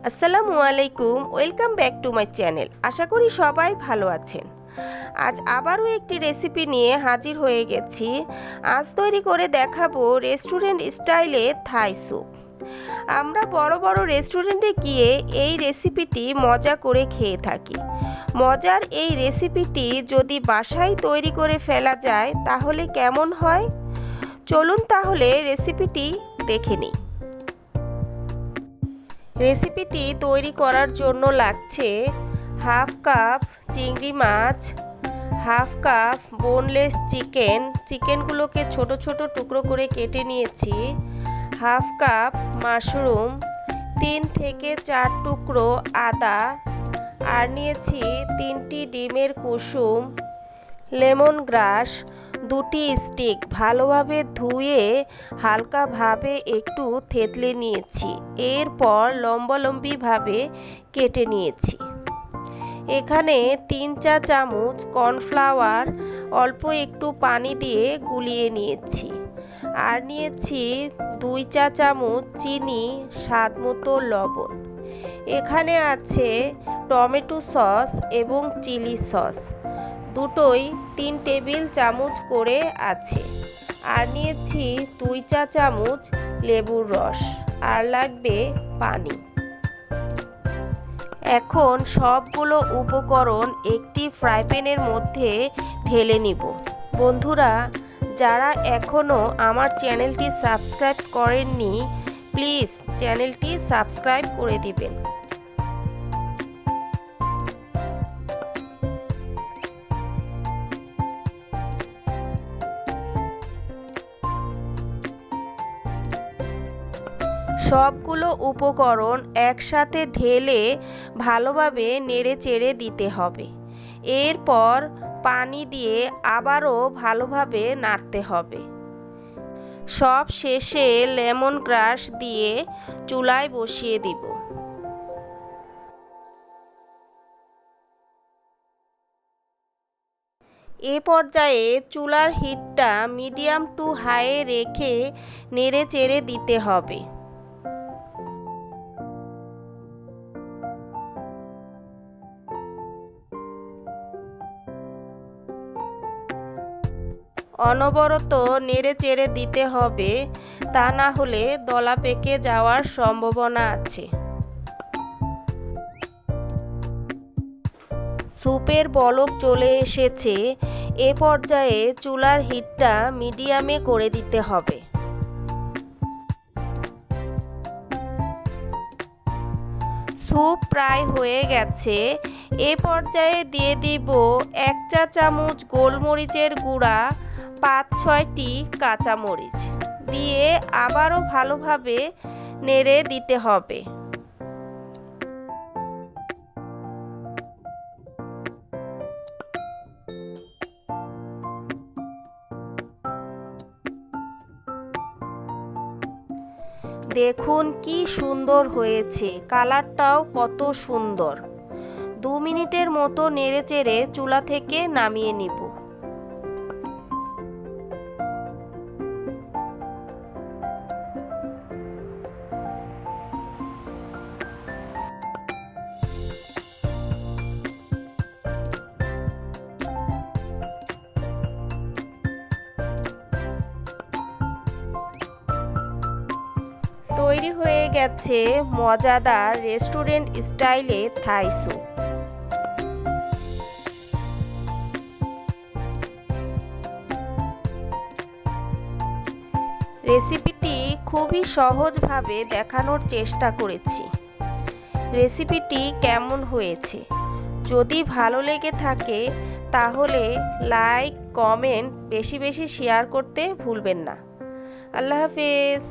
আসসালামু আলাইকুম, welcome back to my channel. আশা করি সবাই ভালো আছেন। আজ আবারও একটি রেসিপি নিয়ে হাজির হয়ে গেছি। আজ তৈরি করে দেখাবো রেস্টুরেন্ট স্টাইলে থাই স্যুপ। আমরা বড় বড় রেস্টুরেন্টে গিয়ে এই রেসিপিটি মজা করে খেয়ে থাকি। মজার এই রেসিপিটি যদি বাসায় তৈরি করে ফেলা যায় তাহলে কেমন হয়? চলুন তাহলে রেসিপিটি দেখে নিই। রেসিপিটি তৈরি করার জন্য লাগছে হাফ কাপ চিংড়ি মাছ, হাফ কাপ বোনলেস চিকেনগুলোকে ছোট ছোট টুকরো করে কেটে নিয়েছি, হাফ কাপ মাশরুম, 3 থেকে 4 টুকরো আদা, আর নিয়েছি 3টি ডিমের কুসুম, লেমন গ্রাস, 2টি স্টিক ভালোভাবে ধুয়ে হালকাভাবে একটু থেতলে নিয়েছি। এরপর লম্বালম্বিভাবে কেটে নিয়েছি। এখানে 3 চা চামচ কর্নফ্লাওয়ার অল্প একটু পানি দিয়ে গুলিয়ে নিয়েছি। আর নিয়েছি 2 চা চামচ চিনি, স্বাদ মতো লবণ। এখানে আছে টমেটো সস এবং চিলি সস, দুটোই 3 টেবিল চামচ করে আছে। আর নিয়েছি 2 চা চামচ লেবুর রস, আর লাগবে পানি। এখন সবগুলো উপকরণ একটি ফ্রাই প্যানের মধ্যে ঢেলে নিব। বন্ধুরা, যারা এখনও আমার চ্যানেলটি সাবস্ক্রাইব করেননি, প্লিজ চ্যানেলটি সাবস্ক্রাইব করে দিবেন। সবগুলো উপকরণ একসাথে ঢেলে ভালোভাবে নেড়েচেড়ে দিতে হবে। এরপর পানি দিয়ে আবারও ভালোভাবে নাড়তে হবে। সব শেষে লেমন গ্রাস দিয়ে চুলায় বসিয়ে দিব। এ পর্যায়ে চুলার হিটটা মিডিয়াম টু হাইয়ে রেখে নেড়েচেড়ে দিতে হবে। অনবরত নেড়ে চেড়ে দিতে হবে, তা না হলে দলা পেকে যাওয়ার সম্ভাবনা আছে। স্যুপের বলক চলে এসেছে। এ পর্যায়ে চুলার হিটটা মিডিয়ামে করে দিতে হবে। স্যুপ প্রায় হয়ে গেছে। এ পর্যায়ে দিয়ে দিব 1 চা চামচ গোলমরিচের গুঁড়া, 5-6টি কাঁচামরিচ দিয়ে আবারও ভালোভাবে নেড়ে দিতে হবে। দেখুন কি সুন্দর হয়েছে, কালারটাও কত সুন্দর। 2 মিনিটের মতো নেড়েচেড়ে চুলা থেকে নামিয়ে নিব। তৈরি হয়ে গেছে মজাদার রেস্টুরেন্ট স্টাইলে থাই স্যুপ। রেসিপিটি খুবই সহজভাবে দেখানোর চেষ্টা করেছি। রেসিপিটি কেমন হয়েছে? যদি ভালো লেগে থাকে তাহলে লাইক, কমেন্ট, বেশি বেশি শেয়ার করতে ভুলবেন না। আল্লাহ হাফেজ।